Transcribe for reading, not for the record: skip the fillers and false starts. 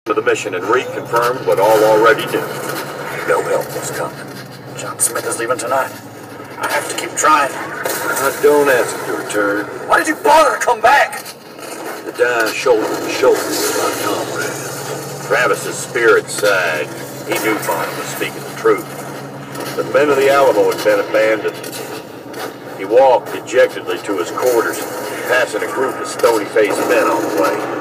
to the mission and reconfirmed what all already knew. No help was coming. John Smith is leaving tonight. I have to keep trying. Don't ask him to return. Why did you bother to come back? To die shoulder to shoulder with my comrade. Travis's spirit sagged. He knew Bonham was speaking the truth. The men of the Alamo had been abandoned. He walked dejectedly to his quarters, passing a group of stony-faced men on the way.